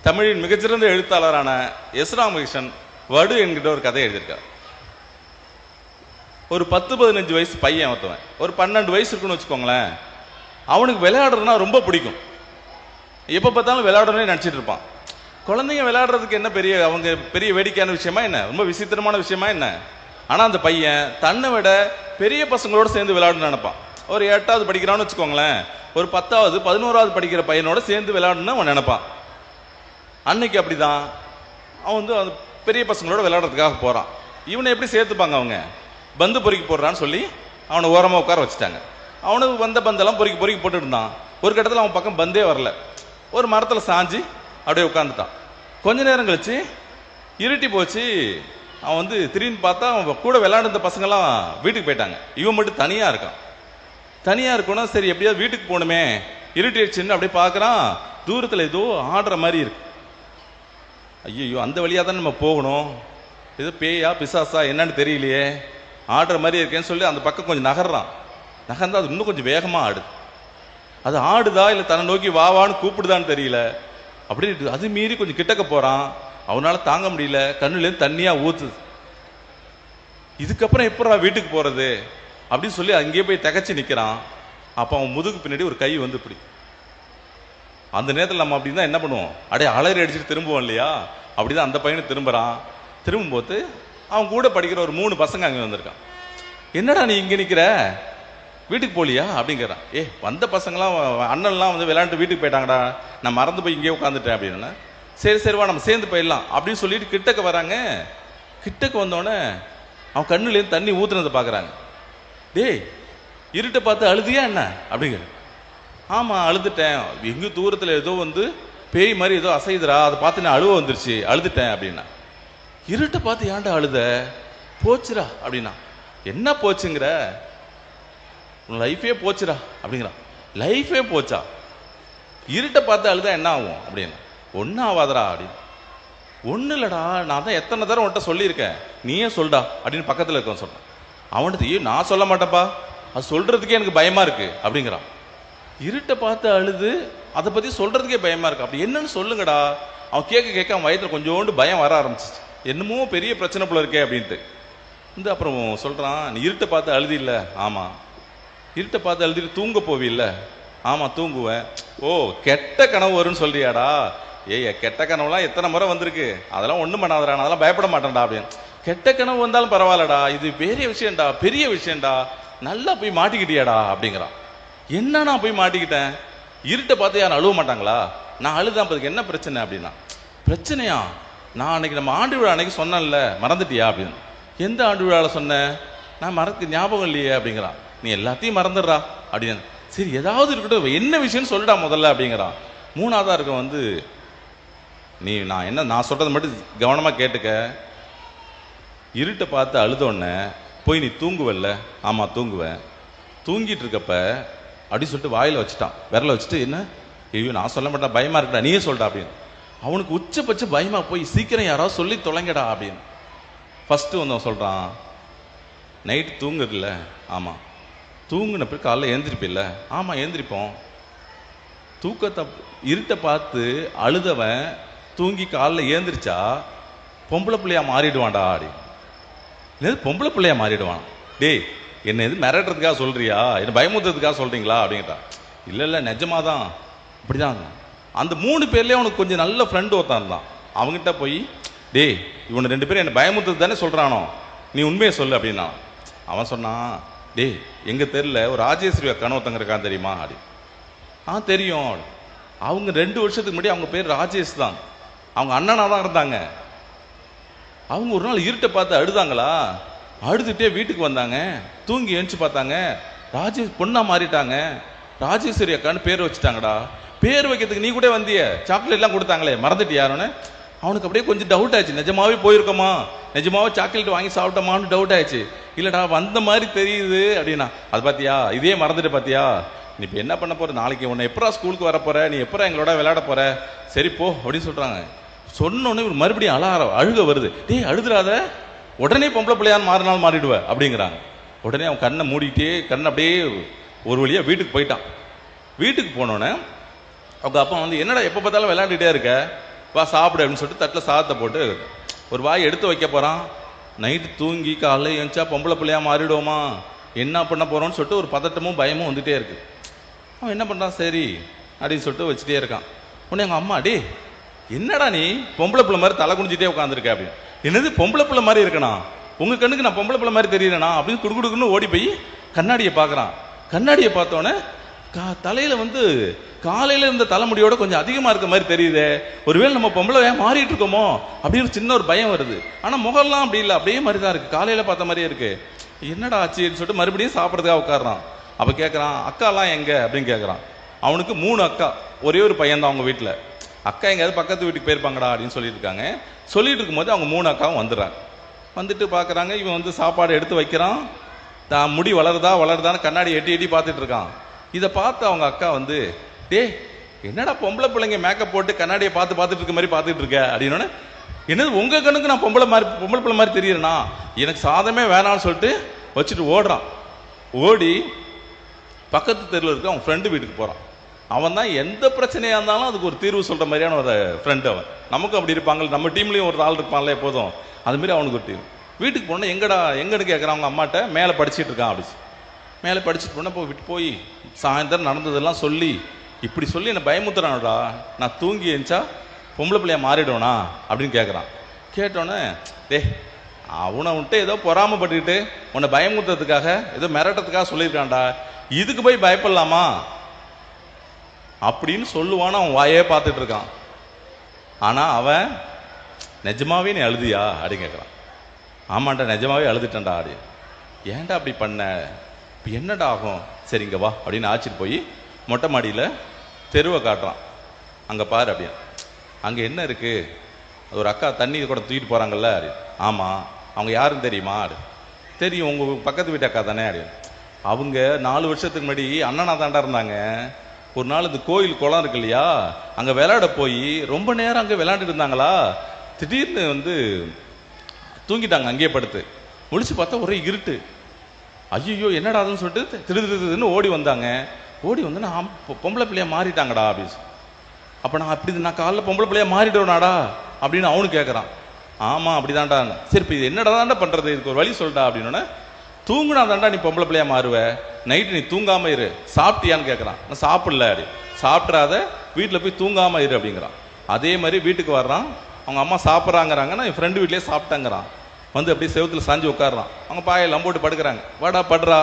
தமிழின் மிகச்சிறந்த எழுத்தாளரான எஸ் ராமகிருஷ்ணன் வடு என்கிட்ட ஒரு கதை எழுதியிருக்கார். ஒரு 10-15 வயசு பையன் ஒருத்தவன், ஒரு 12 வயசு இருக்குன்னு வச்சுக்கோங்களேன். அவனுக்கு விளையாடுறதுனா ரொம்ப பிடிக்கும். எப்போ பார்த்தாலும் விளையாடணும்னு நினச்சிட்டு இருப்பான். குழந்தைங்க விளையாடுறதுக்கு என்ன அவங்க பெரிய வேடிக்கையான விஷயமா என்ன, ரொம்ப விசித்திரமான விஷயமா என்ன? ஆனால் அந்த பையன் தன்னை விட பெரிய பசங்களோடு சேர்ந்து விளையாடணும்னு நினைப்பான். ஒரு 8வது படிக்கிறான்னு வச்சுக்கோங்களேன், ஒரு 10வது 11வது படிக்கிற பையனோட சேர்ந்து விளையாடணும்னு அவன் நினைப்பான். அன்னைக்கு அப்படிதான் அவன் அந்த பெரிய பசங்களோட விளையாடுறதுக்காக போகிறான். இவனை எப்படி சேர்த்துப்பாங்க? அவங்க பந்து பொறுக்கி போடுறான்னு சொல்லி அவனை ஓரமாக உட்கார வச்சுட்டாங்க. அவனுக்கு வந்த பந்தெல்லாம் பொறுக்கி போட்டுட்டு இருந்தான். ஒரு கட்டத்தில் அவன் பக்கம் பந்தே வரல. ஒரு மரத்தில் சாஞ்சி அப்படியே உட்காந்துட்டான். கொஞ்ச நேரம் கழிச்சு இருட்டி போச்சு. அவன் திடீர்னு பார்த்தா அவன் கூட விளையாடுற பசங்கள்லாம் வீட்டுக்கு போயிட்டாங்க. இவன் மட்டும் தனியாக இருக்கான். தனியாக இருக்கணும், சரி எப்படியாவது வீட்டுக்கு போகணுமே, இருட்டிடுச்சுன்னு அப்படியே பார்க்குறான். தூரத்தில் ஏதோ ஆடுற மாதிரி இருக்கு. ஐயோ, அந்த வழியாக தான் நம்ம போகணும், ஏதோ பேயா பிசாசா என்னன்னு தெரியலையே, ஆடுற மாதிரி இருக்கேன்னு சொல்லி அந்த பக்கம் கொஞ்சம் நகர்றான். நகர்ந்தா அது இன்னும் கொஞ்சம் வேகமாக ஆடுது. அது ஆடுதா இல்லை தன்னை நோக்கி வாவான்னு கூப்பிடுதான்னு தெரியல. அப்படி அது மீறி கொஞ்சம் கிட்டக்க போகிறான். அவனால் தாங்க முடியல, கண்ணுலேருந்து தண்ணியாக ஊற்றுது. இதுக்கப்புறம் எப்படா வீட்டுக்கு போகிறது அப்படின்னு சொல்லி அங்கேயே போய் திகச்சு நிற்கிறான். அப்போ அவன் முதுகு பின்னாடி ஒரு கை இப்படி. அந்த நேரத்தில் நம்ம அப்படி தான் என்ன பண்ணுவோம், அப்படியே அலறி அடிச்சுட்டு திரும்புவோம் இல்லையா? அப்படி தான் அந்த பையனை திரும்புகிறான். திரும்பும்போது அவன் கூட படிக்கிற ஒரு 3 பசங்க அங்கே வந்திருக்கான். என்னடா நீ இங்கே நிற்கிற, வீட்டுக்கு போலியா அப்படிங்கிறான். வந்த பசங்களாம் அண்ணன்லாம் விளையாண்டு வீட்டுக்கு போயிட்டாங்கடா, நான் மறந்து போய் இங்கே உட்காந்துட்டேன் அப்படின்னா. சரி சரிவா நம்ம சேர்ந்து போயிடலாம் அப்படின்னு சொல்லிட்டு கிட்டக்க வராங்க. கிட்டக்க வந்தோடனே அவன் கண்ணுலேருந்து தண்ணி ஊற்றுனதை பார்க்குறாங்க. டேய், இருட்டை பார்த்து அழுதியா என்ன அப்படிங்கிற. ஆமாம் அழுதுட்டேன், எங்கே தூரத்தில் ஏதோ பேய் மாதிரி ஏதோ அசைதுரா, அதை பார்த்து நான் அழுவ வந்துருச்சு, அழுதுட்டேன் அப்படின்னா. இருட்டை பார்த்து ஏன்டா அழுத, போச்சுரா அப்படின்னா. என்ன போச்சுங்கிற, உன் லைஃபே போச்சுரா அப்படிங்கிறான். லைஃபே போச்சா? இருட்டை பார்த்து அழுதா என்ன ஆகும் அப்படின்னா. ஒன்றும் ஆகாதரா அப்படின்னு. ஒன்றும் இல்லைடா, நான் தான் எத்தனை தடவை உன்கிட்ட சொல்லியிருக்கேன், நீயே சொல்டா அப்படின்னு பக்கத்தில் இருக்கவன் சொன்னான். அவனுக்கு நான் சொல்ல மாட்டேன்ப்பா, அது சொல்கிறதுக்கே எனக்கு பயமாக இருக்குது அப்படிங்கிறான். இருட்டை பார்த்து அழுது அதை பற்றி சொல்கிறதுக்கே பயமாக இருக்கு. அப்படி என்னன்னு சொல்லுங்கடா. அவன் கேட்க அவன் வயிற்றுல கொஞ்சோண்டு பயம் வர ஆரம்பிச்சிச்சு. என்னமோ பெரிய பிரச்சனை போல இருக்கே அப்படின்ட்டு. அப்புறம் சொல்கிறான், நீ இருட்டை பார்த்து அழுதி இல்லை? ஆமாம். இருட்டை பார்த்து அழுதிட்டு தூங்க போவில்ல? ஆமாம் தூங்குவேன். ஓ, கெட்ட கனவு வரும்னு சொல்றியாடா? கெட்ட கனவுலாம் எத்தனை முறை வந்திருக்கு, அதெல்லாம் ஒன்றும் பண்ணாதடா, நான் அதெல்லாம் பயப்பட மாட்டேன்டா அப்படின்னு. கெட்ட கனவு வந்தாலும் பரவாயில்லடா, இது பெரிய விஷயம்டா, பெரிய விஷயம்டா, நல்லா போய் மாட்டிக்கிட்டியாடா அப்படிங்கிறான். என்ன நான் போய் மாட்டிக்கிட்டேன்? இருட்டை பார்த்து யாரும் அழுவ மாட்டாங்களா? நான் அழுதான், அதுக்கு என்ன பிரச்சனை அப்படின்னா. பிரச்சனையா? நான் அன்னைக்கு நம்ம ஆண்டு விழா அன்னைக்கு சொன்னேன்ல, மறந்துட்டியா அப்படின்னு. எந்த ஆண்டு விழாவில் சொன்னேன்? நான் ஞாபகம் இல்லையே அப்படிங்கிறான். நீ எல்லாத்தையும் மறந்துடுறா அப்படின்னு. சரி ஏதாவது இருக்கட்டும், என்ன விஷயம்னு சொல்லிடா முதல்ல அப்படிங்கிறான். 3ஆவதா இருக்க நீ நான் சொல்றதை மட்டும் கவனமாக கேட்டுக்க. இருட்டை பார்த்து அழுதோடனே போய் நீ தூங்குவல்ல? ஆமாம் தூங்குவேன். தூங்கிட்டு இருக்கப்ப அப்படின்னு சொல்லிட்டு வாயில் வச்சுட்டான், விரலை வச்சுட்டு. என்ன, ஐயோ நான் சொல்ல மாட்டேன், பயமா இருக்கடா, நீயே சொல்லிட்டா அப்படின்னு. அவனுக்கு உச்சபட்ச பயமா போய், சீக்கிரம் யாராவது சொல்லி தொலைங்கடா அப்படின்னு. ஃபர்ஸ்ட் அவன் சொல்றான், நைட்டு தூங்குறதில்ல? ஆமாம். தூங்குன பிறகு காலைல எழுந்திருப்பில்ல? ஆமாம் எழுந்திரிப்போம். தூக்கத்தை இருட்டை பார்த்து அழுதவன் தூங்கி காலைல ஏந்திரிச்சா பொம்பளை பிள்ளையா மாறிடுவான்டா அப்படி. இல்லை பொம்பளை பிள்ளையா மாறிடுவான். டேய், என்ன எது மிரட்டுறதுக்காக சொல்றியா, என்ன பயமுறுத்துறதுக்காக சொல்றீங்களா அப்படிங்கிட்டா. இல்லை நிஜமாதான் இப்படிதான். அந்த 3 பேர்லேயே அவனுக்கு கொஞ்சம் நல்ல ஃப்ரெண்டு ஒருத்தான் இருந்தான். அவங்ககிட்ட போய், டேய் இவனை 2 பேரும் என்னை பயமுறுத்துறது தானே சொல்கிறானோ, நீ உண்மையை சொல்லு அப்படின்னா. அவன் சொன்னான், டேய் எங்கள் தெருவில் ஒரு ராஜேஸ்வரி அக்கான்னு ஒருத்தங்க இருக்கான் தெரியுமா அப்படி. தெரியும். அவங்க 2 வருஷத்துக்கு முன்னாடி அவங்க பேர் ராஜேஷ் தான், அவங்க அண்ணனாக தான் இருந்தாங்க. அவங்க ஒரு நாள் இருட்டை பார்த்து அழுதாங்களா, அழுதுகிட்டே வீட்டுக்கு வந்தாங்க. தூங்கி எழுந்துச்சு பார்த்தாங்க, ராஜேஷ் பொண்ணா மாறிட்டாங்க, ராஜேஸ்வரி அக்கான்னு பேர் வச்சுட்டாங்கடா. பேர் வைக்கிறதுக்கு நீ கூட வந்திய, சாக்லேட்லாம் கொடுத்தாங்களே, மறந்துட்டியாருன்னு. அவனுக்கு அப்படியே கொஞ்சம் டவுட் ஆயிடுச்சு, நிஜமாவே போயிருக்கோமா, நிஜமாவே சாக்லேட் வாங்கி சாப்பிட்டோமான்னு டவுட் ஆயிடுச்சு. இல்லைடா வந்த மாதிரி தெரியுது அப்படின்னா. அது பார்த்தியா, இதே மறந்துட்டு பார்த்தியா, நீ இப்போ என்ன பண்ண போற, நாளைக்கு உன்னை எப்படா ஸ்கூலுக்கு வர போற, நீ எப்படா எங்களோட விளையாட போற, சரி போ அப்படின்னு சொல்றாங்க. சொன்னோன்னே இவர் மறுபடியும் அழுக வருது. டேய் அழுதுறாத, உடனே பொம்பளை பிள்ளையான்னு மாறினாலும் மாறிடுவ அப்படிங்கிறாங்க. உடனே அவன் கண்ணை மூடிக்கிட்டே அப்படியே ஒரு வழியா வீட்டுக்கு போயிட்டான். வீட்டுக்கு போனோன்னே அவங்க அப்பா என்னடா எப்போ பார்த்தாலும் விளையாண்டுட்டே இருக்க, வா சாப்பிடு அப்படின்னு சொல்லிட்டு தட்டில் சாதத்தை போட்டு ஒரு வாய் எடுத்து வைக்க போகிறான். நைட்டு தூங்கி காலைல எழுந்தா பொம்பளை பிள்ளையா மாறிடுவோமா, என்ன பண்ண போகிறோன்னு சொல்லிட்டு ஒரு பதட்டமும் பயமும் வந்துகிட்டே இருக்கு. அவன் என்ன பண்ணுறான், சரி அப்படின்னு சொல்லிட்டு வச்சுட்டே இருக்கான். உடனே எங்கள் அம்மா, அடி என்னடா நீ பொம்பளை பிள்ளை மாதிரி தலை குனிஞ்சிட்டே உட்காந்துருக்க அப்படின்னு. என்னது பொம்பளை பிள்ளை மாதிரி இருக்கணா, உங்கள் கண்ணுக்கு நான் பொம்பளை பிள்ளை மாதிரி தெரியலண்ணா அப்படின்னு குடுக்குன்னு ஓடி போய் கண்ணாடியை பார்க்குறான். கண்ணாடியை பார்த்தோன்னே தலையில் வந்து காலையில் இருந்த தலைமுடியோட கொஞ்சம் அதிகமாக இருக்க மாதிரி தெரியுது, ஒருவேளை நம்ம பொம்பளை மாறிட்டு இருக்கோமோ அப்படின்னு சின்ன ஒரு பயம் வருது. ஆனால் முகம்லாம் அப்படி இல்லை, அப்படியே மாதிரி தான் இருக்குது, காலையில் பார்த்த மாதிரியே இருக்கு. என்னடா ஆச்சுன்னு சொல்லிட்டு மறுபடியும் சாப்பிட்றதுக்காக உட்காடுறான். அப்போ கேட்குறான், அக்காலாம் எங்கே அப்படின்னு கேட்குறான். அவனுக்கு 3 அக்கா, ஒரே ஒரு பையன் தான் அவங்க வீட்டில். அக்கா எங்கேயாவது பக்கத்து வீட்டுக்கு போயிருப்பாங்கடா அப்படின்னு சொல்லிட்டு இருக்காங்க. சொல்லிட்டு இருக்கும்போது அவங்க 3 அக்காவும் வந்துடுறாங்க. வந்துட்டு பார்க்குறாங்க, இவன் வந்து சாப்பாடு எடுத்து வைக்கிறான். தான் முடி வளருதான்னு கண்ணாடி எட்டி எட்டி பார்த்துட்டு இருக்கான். இதை பார்த்து அவங்க அக்கா வந்து, டே என்னடா பொம்பளை பிள்ளைங்க மேக்கப் போட்டு கண்ணாடியை பார்த்துட்டு இருக்க மாதிரி பார்த்துட்டு இருக்க அப்படின்னோடனே, என்னது உங்கள் கண்ணுக்கு நான் பொம்பளை பிள்ளை மாதிரி தெரியறேனா, எனக்கு சாதமே வேணான்னு சொல்லிட்டு வச்சுட்டு ஓடுறான். ஓடி பக்கத்து தெருவில் இருக்க அவன் ஃப்ரெண்டு வீட்டுக்கு போகிறான். அவன் தான் எந்த பிரச்சனையாக இருந்தாலும் அதுக்கு ஒரு தீர்வு சொல்கிற மாதிரியான ஒரு ஃப்ரெண்டு அவன். நமக்கு அப்படி இருப்பாங்க, நம்ம டீம்லேயும் ஒரு ஆள் இருப்பாங்களே எப்போதும், அதுமாரி அவனுக்கு ஒரு டீம். வீட்டுக்கு போனால் எங்கன்னு கேட்குறான் அவங்க அம்மாட்ட. மேலே படிச்சுட்டு இருக்கான் அப்படி. மேலே படிச்சுட்டு போனால் விட்டு போய் சாயந்தரம் நடந்ததெல்லாம் சொல்லி இப்படி சொல்லி என்னை பயமுத்துறானடா, நான் தூங்கி எழுந்தா பொம்பளை பிள்ளையா மாறிடுவேனா அப்படின்னு கேட்குறான். கேட்டோன்னே, டே அவனை விட்டு ஏதோ பொறாமப்பட்டுக்கிட்டு உன்னை பயமுத்துறதுக்காக ஏதோ மிரட்டத்துக்காக சொல்லியிருக்கான்டா, இதுக்கு போய் பயப்படலாமா அப்படின்னு சொல்லுவான்னு அவன் வாயே பார்த்துட்டு இருக்கான். ஆனால் அவன் நிஜமாவே நீ அழுதியா அப்படின்னு கேட்குறான். ஆமாண்டா நிஜமாவே அழுதுட்டேன்டா அப்படி. ஏன்டா அப்படி பண்ண, இப்போ என்னடா ஆகும், சரிங்க வா அப்படின்னு ஆச்சிட்டு போய் மொட்டை மாடியில் தெருவை காட்டுறான். அங்கே பாரு அப்படியே, அங்கே என்ன இருக்குது, அது ஒரு அக்கா தண்ணி கூட தூக்கிட்டு போகிறாங்கல்ல அப்படி. ஆமாம், அவங்க யாருன்னு தெரியுமா, தெரியும் உங்கள் பக்கத்து வீட்டு அக்கா தானே அப்படி. அவங்க 4 வருஷத்துக்கு முன்னாடி அண்ணனா தாண்டா இருந்தாங்க. ஒரு நாள் இந்த கோயில் குளம் இருக்கு இல்லையா, அங்கே விளையாட போய் ரொம்ப நேரம் அங்கே விளையாண்டுட்டு இருந்தாங்களா, திடீர்னு வந்து தூங்கிட்டாங்க அங்கேயே படுத்து. முழிச்சு பார்த்தா ஒரே இருட்டு. ஐயோ என்னடாதுன்னு சொல்லிட்டு திருதுன்னு ஓடி வந்தாங்க. ஓடி வந்து நான் பொம்பளை பிள்ளையா மாறிட்டாங்கடா அப்படின்னு. அப்போ நான் காலைல பொம்பளை பிள்ளையா மாறிடுவேனாடா அப்படின்னு அவனு கேட்குறான். ஆமாம் அப்படிதான்டா. சரி இப்போ இது என்னடா தாண்டா பண்ணுறது, இதுக்கு ஒரு வழி சொல்லிட்டா அப்படின்னோடனே, தூங்குனா தாண்டா நீ பொம்பளை பிள்ளையா மாறுவ, நைட்டு நீ தூங்காமல் இரு, சாப்பிட்டியான்னு கேட்குறான். நான் சாப்பிடல அப்படி. சாப்பிட்றாத வீட்டில் போய் தூங்காமல் இரு அப்படிங்கிறான். அதே மாதிரி வீட்டுக்கு வர்றான், அவங்க அம்மா சாப்பிட்றாங்கிறாங்கன்னா என் ஃப்ரெண்டு வீட்லேயே சாப்பிட்டாங்கிறான். வந்து அப்படியே செவுத்துல சாஞ்சு உட்காடுறான். அவங்க பாயெல்லாம் போட்டு படுக்கிறாங்க. வாடா படுறா,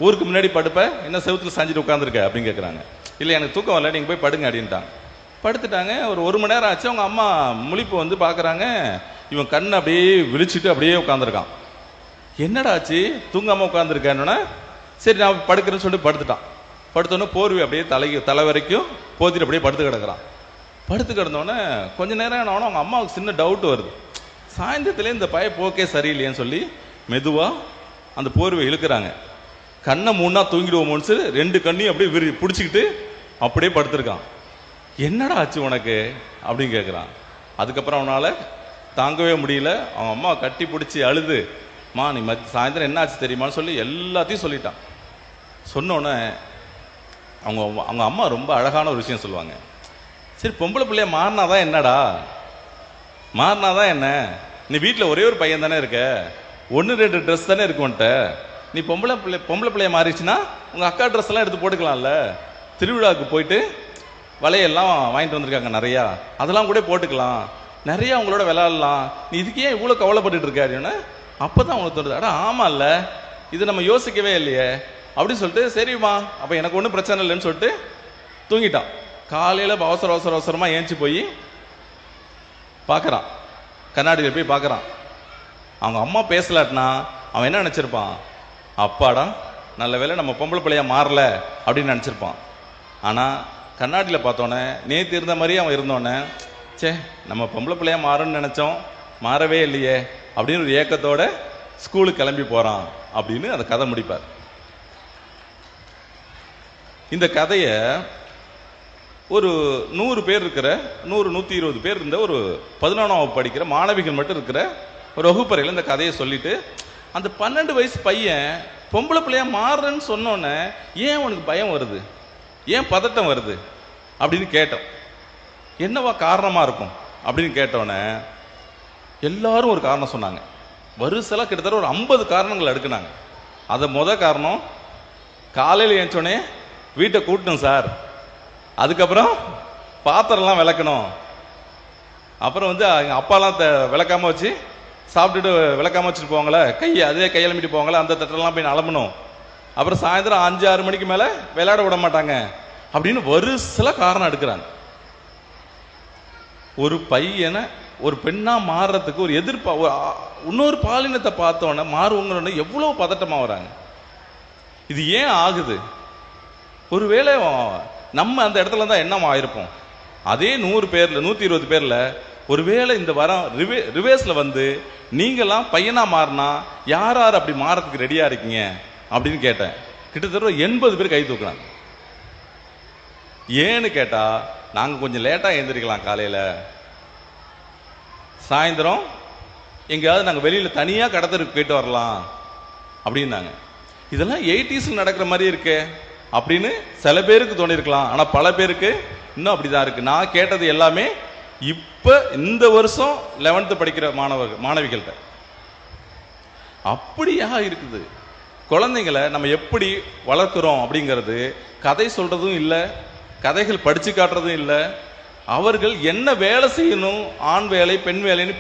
ஊருக்கு முன்னாடி படுப்ப, என்ன செவுத்துல சாஞ்சிட்டு உட்காந்துருக்க அப்படின்னு கேட்குறாங்க. இல்லை எனக்கு தூக்கம் வரல, நீங்கள் போய் படுங்க அப்படின்ட்டாங்க. படுத்துட்டாங்க. ஒரு 1 மணி நேரம் ஆச்சு. அவங்க அம்மா முழிப்பு வந்து பார்க்குறாங்க, இவன் கண்ணை அப்படியே விழிச்சிட்டு அப்படியே உட்காந்துருக்கான். என்னடா ஆச்சு தூங்காமல் உட்காந்துருக்கேன்னா, சரி நான் படுக்கிறேன்னு சொல்லிட்டு படுத்துட்டான். படுத்தோன்னே போர்வை அப்படியே தலை வரைக்கும் போத்திட்டு அப்படியே படுத்து கிடக்குறான். படுத்து கிடந்தோடனே கொஞ்ச நேரம் ஆனவொன்னே அவங்க அம்மாவுக்கு சின்ன டவுட் வருது. சாயந்தரத்துல இந்த பய போக்கே சரியில்லையேன்னு சொல்லி மெதுவாக அந்த போர்வை இழுக்கிறாங்க. கண்ணை மூணா தூங்கிடுவோமோன்னு சொல்லி 2 கண்ணையும் அப்படியே பிடிச்சிக்கிட்டு அப்படியே படுத்திருக்கான். என்னடா ஆச்சு உனக்கு அப்படின்னு கேட்குறான். அதுக்கப்புறம் அவனால் தாங்கவே முடியல. அவன் அம்மா கட்டி பிடிச்சி அழுது, மா நீ சாயந்தரம் என்ன ஆச்சு தெரியுமான்னு சொல்லி எல்லாத்தையும் சொல்லிட்டான். சொன்னோன்னே அவங்க அம்மா ரொம்ப அழகான ஒரு விஷயம் சொல்லுவாங்க. சரி பொம்பளை பிள்ளைய மாறினாதான் என்னடா, மாறினாதான் என்ன, நீ வீட்டில் ஒரே ஒரு பையன் தானே இருக்க, 1-2 ட்ரெஸ் தானே இருக்குன்ட்ட, நீ பொம்பளை பிள்ளைய மாறிச்சுன்னா உங்கள் அக்கா ட்ரெஸ் எல்லாம் எடுத்து போட்டுக்கலாம்ல, திருவிழாவுக்கு போயிட்டு வலையெல்லாம் வாங்கிட்டு வந்திருக்காங்க நிறையா, அதெல்லாம் கூட போட்டுக்கலாம், நிறையா அவங்களோட விளையாடலாம், நீ இதுக்கே இவ்வளோ கவலைப்பட்டு இருக்காருன்னா அப்போ தான் அவனுக்கு தோணுது, அடா ஆமாம் இல்லை இது நம்ம யோசிக்கவே இல்லையே அப்படின்னு சொல்லிட்டு, சரிம்மா அப்போ எனக்கு ஒன்றும் பிரச்சனை இல்லைன்னு சொல்லிட்டு தூங்கிட்டான். காலையில் அவசரமாக ஏஞ்சி போய் பார்க்குறான், கண்ணாடியில் போய் பார்க்குறான். அவங்க அம்மா பேசலாட்டினா அவன் என்ன நினச்சிருப்பான், அப்பாடா நல்ல வேலை நம்ம பொம்பளை பிள்ளையா மாறல அப்படின்னு நினச்சிருப்பான். ஆனால் கண்ணாடியில் பார்த்தோன்னே நேற்று இருந்த மாதிரியே அவன் இருந்தோடனே, சே நம்ம பொம்பளை பிள்ளையா மாறுன்னு நினச்சோம், மாறவே இல்லையே அப்படின்னு ஒரு ஏக்கத்தோட ஸ்கூலுக்கு கிளம்பி போகிறான் அப்படின்னு அந்த கதை முடிப்பார். இந்த கதையை ஒரு 100 பேர் இருக்கிற 100-120 பேர் இருந்த ஒரு 11ஆம் வகுப்பு படிக்கிற மாணவிகள் மட்டும் இருக்கிற ஒரு வகுப்பறையில் இந்த கதையை சொல்லிட்டு, அந்த 12 வயசு பையன் பொம்பளை பிள்ளையா மாறுறன்னு சொன்னோன்னே ஏன் உனக்கு பயம் வருது, ஏன் பதட்டம் வருது அப்படின்னு கேட்டோம். என்னவா காரணமாக இருக்கும் அப்படின்னு கேட்டோன்னே எல்லாரும் ஒரு காரணம் சொன்னாங்க. வரிசைலாம் கிட்டத்தட்ட ஒரு 50 காரணங்கள் எடுக்குனாங்க. அதை காரணம், காலையில் ஏஞ்சோடனே வீட்டை கூட்டணும் சார், அதுக்கப்புறம் பாத்திரம்லாம் விளக்கணும், அப்புறம் எங்கள் அப்பாலாம் விளக்காம வச்சு சாப்பிட்டுட்டு விளக்காம வச்சுட்டு போவாங்களே, அதே கையெழுமிட்டு போவாங்களே, அந்த தட்டெல்லாம் போய் அலம்பணும், அப்புறம் சாயந்தரம் 5-6 மணிக்கு மேலே விளையாட விட மாட்டாங்க அப்படின்னு வரிசையில் காரணம் எடுக்கிறாங்க. ஒரு பையனை ஒரு பெண்ணா மாறுறதுக்கு ஒரு இன்னொரு பாலினத்தை பார்த்தோன்னே மாறுவங்க எவ்வளவு பதட்டமா வராங்க. இது ஏன் ஆகுது? ஒருவேளை நம்ம அந்த இடத்துல தான் என்னமா ஆயிருப்போம். அதே 100 பேர்ல 120 பேர்ல ஒருவேளை இந்த வாரம் ரிவேர்ஸ்ல நீங்களாம் பையனா மாறினா யார் யார் அப்படி மாறதுக்கு ரெடியா இருக்கீங்க அப்படின்னு கேட்டேன். கிட்டத்தட்ட 80 பேர் கை தூக்குறாங்க. ஏன்னு கேட்டா, நாங்க கொஞ்சம் லேட்டா எழுந்திரிக்கலாம், காலையில சாயந்தரம் எங்கேயாவது நாங்கள் வெளியில் தனியாக கடத்தருக்கு போயிட்டு வரலாம் அப்படின்னாங்க. இதெல்லாம் 80s நடக்கிற மாதிரி இருக்கே அப்படின்னு சில பேருக்கு தோணிருக்கலாம். ஆனால் பல பேருக்கு இன்னும் அப்படிதான் இருக்கு. நான் கேட்டது எல்லாமே இப்போ இந்த வருஷம் 11th படிக்கிற மாணவிகள்கிட்ட அப்படியா இருக்குது. குழந்தைங்களை நம்ம எப்படி வளர்க்குறோம் அப்படிங்கிறது கதை சொல்றதும் இல்லை, கதைகள் படிச்சு காட்டுறதும் இல்லை. அவர்கள் என்ன வேலை செய்யணும், ஆண் வேலை பெண் வேலைன்னு